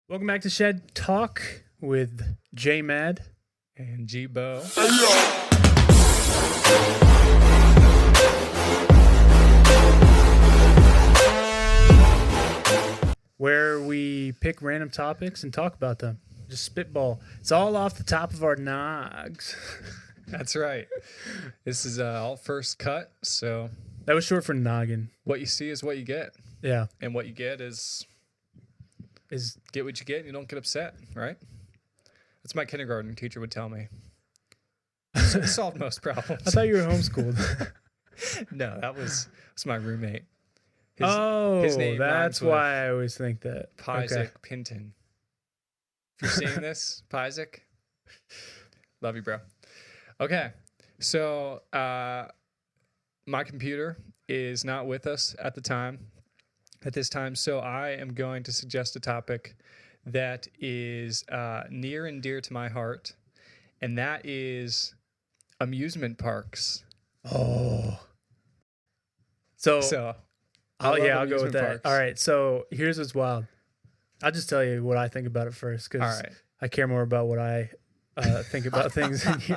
Welcome back to Shed Talk with J Mad and G-Bo. Where we pick random topics and talk about them. Just spitball. It's all off the top of our nogs. That's right. This is all first cut, so That was short for noggin. what you see is what you get. Yeah. And what you get is get what you get and you don't get upset, right? That's my kindergarten teacher would tell me. Solve most problems. I thought you were homeschooled. No, that was my roommate. His name rhymes that's with why I always think that. Pisek Okay. Pinton. If you're seeing this, Pisek, love you, bro. Okay, so my computer is not with us at this time, so I am going to suggest a topic that is near and dear to my heart, and that is amusement parks. Oh. So I'll go with amusement that. parks. All right. So here's what's wild. I'll just tell you what I think about it first because All right. I care more about what I think about things than you.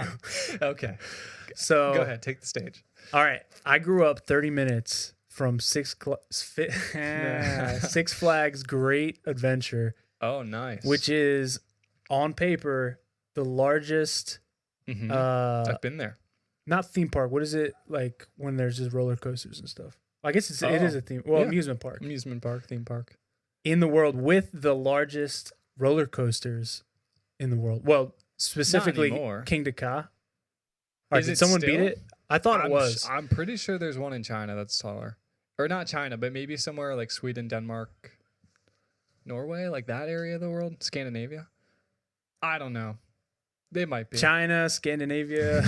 Okay, So go ahead, take the stage. All right. I grew up 30 minutes from Six Flags Great Adventure, Oh, nice. which is on paper the largest, I've been there. not theme park. What is it like when there's just roller coasters and stuff? I guess it is a theme. Well, yeah. amusement park Amusement park, theme park. in the world with the largest roller coasters in the world. Well, specifically anymore. King Ka. All right, Is did it someone beat still? it? I thought it was. I'm pretty sure there's one in China that's taller. Or not China, but maybe somewhere like Sweden, Denmark, Norway, like that area of the world, Scandinavia. I don't know. They might be. China, Scandinavia.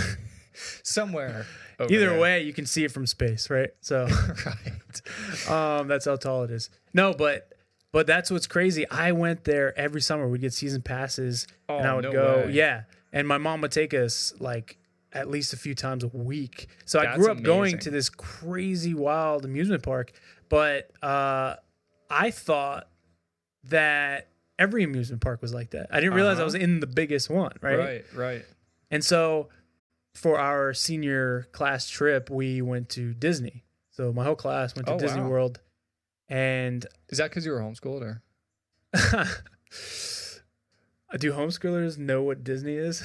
Somewhere. over Either there. way, you can see it from space, right? So Right. that's how tall it is. No, but that's what's crazy. I went there every summer. We'd get season passes, and I would no go. way. Yeah, and my mom would take us like at least a few times a week. So I That's grew up going amazing. to this crazy wild amusement park. But I thought that every amusement park was like that. I didn't realize I was in the biggest one, right? Right. And so for our senior class trip, we went to Disney. So my whole class went to Oh, Disney wow. World. And Is that because you were homeschooled or? do homeschoolers know what Disney is?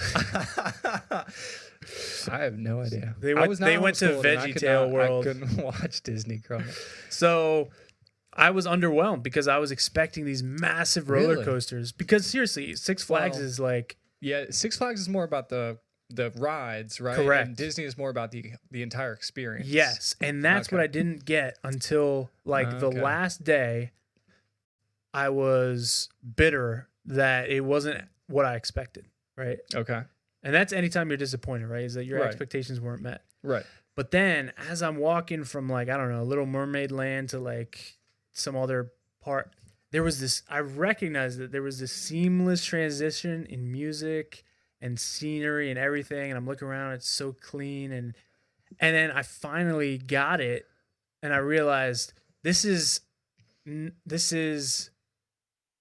I have no idea. They I went- was not they went to homeschooled, and I could VeggieTale not- World. I couldn't watch Disney growing up. So I was underwhelmed because I was expecting these massive roller Really? coasters. Because seriously, Six Flags Well, is like, Yeah, Six Flags is more about the rides, right? Correct. And Disney is more about the entire experience. yes. And that's what Okay. I didn't get until like the Okay. last day. I was bitter that it wasn't what I expected, right? Okay. And that's anytime you're disappointed, right? Is that your Right. expectations weren't met. Right. But then as I'm walking from like, I don't know, Little Mermaid land to like some other part, there was this, I recognized that there was this seamless transition in music and scenery and everything. And I'm looking around, it's so clean. And then I finally got it. And I realized this is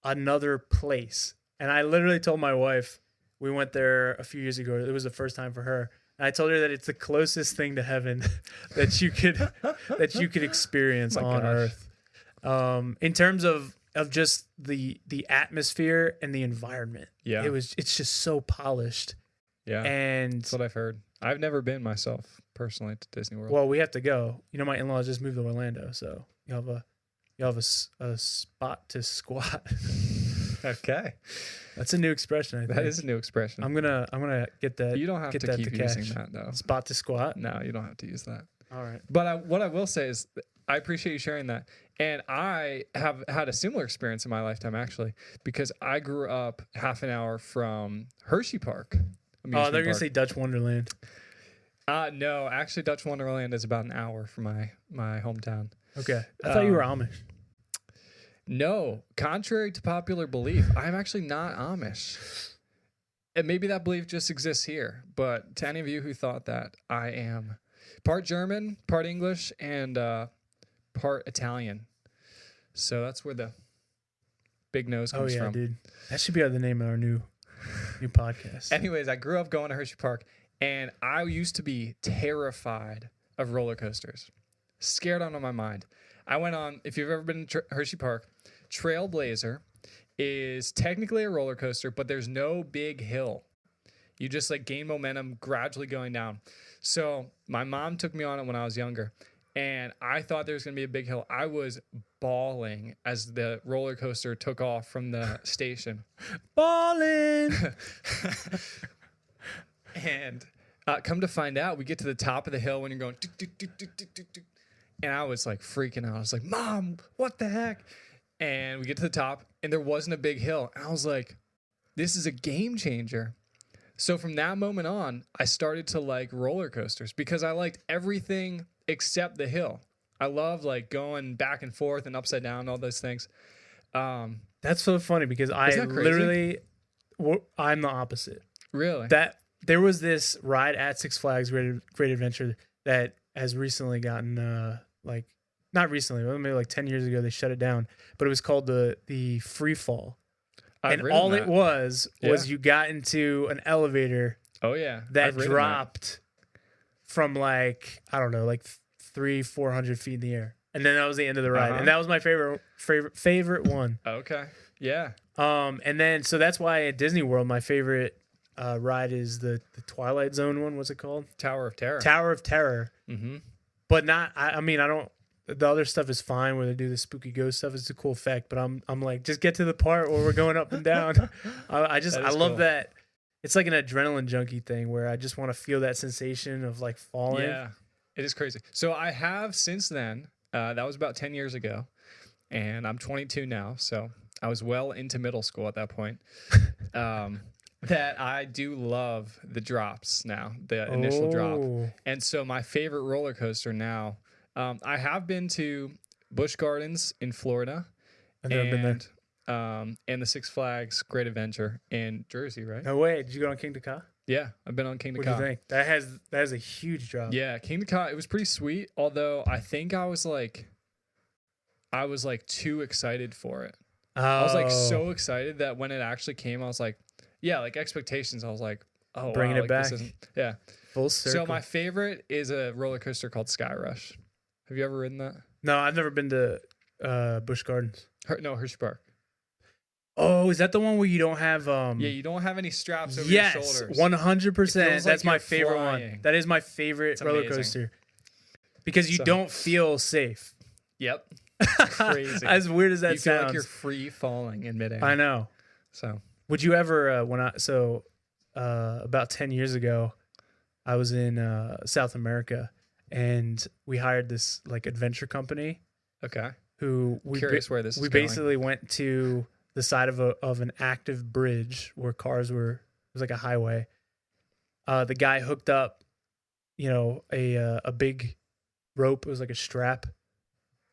another place. And I literally told my wife, we went there a few years ago. It was the first time for her. And I told her that it's the closest thing to heaven that you could experience Oh my on gosh. Earth. In terms of just the atmosphere and the environment. Yeah. It's just so polished. Yeah. And That's what I've heard. I've never been myself personally to Disney World. well, we have to go. You know, my in-laws just moved to Orlando, so you have a spot to squat. Okay. That's a new expression, I think. That is a new expression. I'm gonna get that. You don't have get to that keep to using cash. that though. Spot to squat. No, you don't have to use that. All right. But what I will say is I appreciate you sharing that. And I have had a similar experience in my lifetime, actually, because I grew up half an hour from Hershey Park. Oh, they're gonna say Dutch Wonderland. No, actually, Dutch Wonderland is about an hour from my hometown. Okay, I thought you were Amish. No, contrary to popular belief, I'm actually not Amish. And maybe that belief just exists here. But to any of you who thought that, I am part German, part English, and part Italian. So that's where the Big Nose Oh comes yeah, from. dude. That should be the name of our new podcast. Anyways, I grew up going to Hershey Park, and I used to be terrified of roller coasters. Scared out of my mind. I went on, if you've ever been to Hershey Park, Trailblazer is technically a roller coaster, but there's no big hill. You just like gain momentum gradually going down. So my mom took me on it when I was younger, and I thought there was going to be a big hill. I was bawling as the roller coaster took off from the station. Ballin'. And come to find out, we get to the top of the hill when you're going, "Tuk, tuk, tuk, tuk, tuk, tuk, tuk." And I was like freaking out. I was like, Mom, what the heck? And we get to the top, and there wasn't a big hill. And I was like, this is a game changer. So from that moment on, I started to like roller coasters because I liked everything except the hill. I love like going back and forth and upside down and all those things. That's so funny because I Isn't that crazy? literally, I'm the opposite. Really? That there was this ride at Six Flags Great Adventure that has recently gotten like not recently, maybe like 10 years ago they shut it down, but it was called the Free Fall. I've And all ridden it that. was Yeah. you got into an elevator Oh yeah. that I've ridden dropped from like, I don't know, like 300-400 feet in the air. And then that was the end of the ride. Uh-huh. And that was my favorite one. Okay. Yeah. And then, so that's why at Disney World, my favorite ride is the Twilight Zone one. What's it called? Tower of Terror. Tower of Terror. Mm-hmm. But not, I mean, I don't, the other stuff is fine where they do the spooky ghost stuff. It's a cool effect. But I'm like, just get to the part where we're going up and down. I love cool. that. It's like an adrenaline junkie thing where I just want to feel that sensation of like falling. Yeah. It is crazy. So I have since then, that was about 10 years ago, and I'm 22 now. So I was well into middle school at that point. That I do love the drops now, the initial drop. Oh. And so my favorite roller coaster now, I have been to Busch Gardens in Florida. I've never been there. And the Six Flags Great Adventure in Jersey, right? No way. Did you go on King Ka? Yeah, I've been on King What do you Ka. think? That has a huge drop. Yeah, King Ka, it was pretty sweet, although I think I was like too excited for it. I was like so excited that when it actually came, I was like, yeah, like expectations. I was like, oh, Bringing wow, it like, this back. isn't- yeah. Full circle. So my favorite is a roller coaster called Sky Rush. Have you ever ridden that? No, I've never been to Busch Gardens. No, Hershey Park. Oh, is that the one where you don't have Yeah, you don't have any straps over your yes, shoulders. 100%. It feels like That's my you're favorite flying. one. That is my favorite It's roller amazing. coaster. Because you So- don't feel safe. Yep. Crazy. As weird as that You feel sounds. like you're free falling in midair. I know. So Would you ever about 10 years ago I was in South America and we hired this like adventure company okay. who Curious where this is we going. basically went to the side of an active bridge where cars were. It was like a highway. The guy hooked up, a big rope. It was like a strap,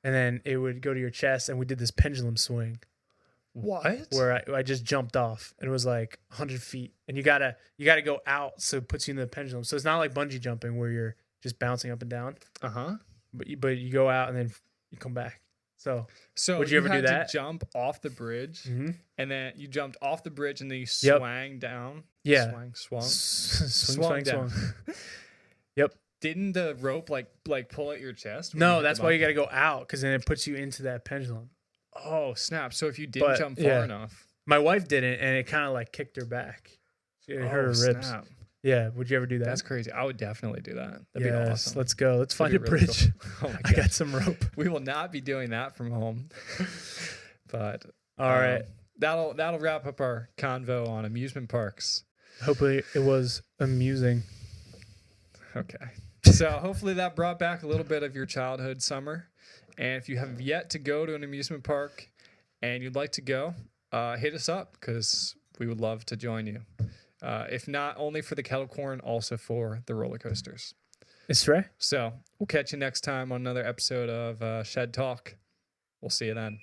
and then it would go to your chest. And we did this pendulum swing What? where I just jumped off, and it was like 100 feet. And you gotta go out, so it puts you in the pendulum. So it's not like bungee jumping where you're just bouncing up and down, Uh-huh. but you go out and then you come back. So So Would you ever do had that? to jump off the bridge, mhm. and then you jumped off the bridge, and then you Yep. swang down. Yeah. Swung. Swing, down. Yep. Didn't the rope like pull at your chest? when No, hit that's the why you button? got to go out because then it puts you into that pendulum. Oh snap! So if you didn't But, jump far yeah. enough, My wife did it, and it kind of like kicked her back. It hurt her ribs. snap. Yeah. Would you ever do that? That's crazy. I would definitely do that. That'd be Yes. awesome. Let's go. Let's find a That'd be really bridge. cool. Oh my I god. got some rope. We will not be doing that from home. But All right. that'll wrap up our convo on amusement parks. Hopefully it was amusing. Okay. So hopefully that brought back a little bit of your childhood summer. And if you have yet to go to an amusement park and you'd like to go, hit us up because we would love to join you. If not only for the kettle corn, also for the roller coasters. It's right. So we'll catch you next time on another episode of Shed Talk. We'll see you then.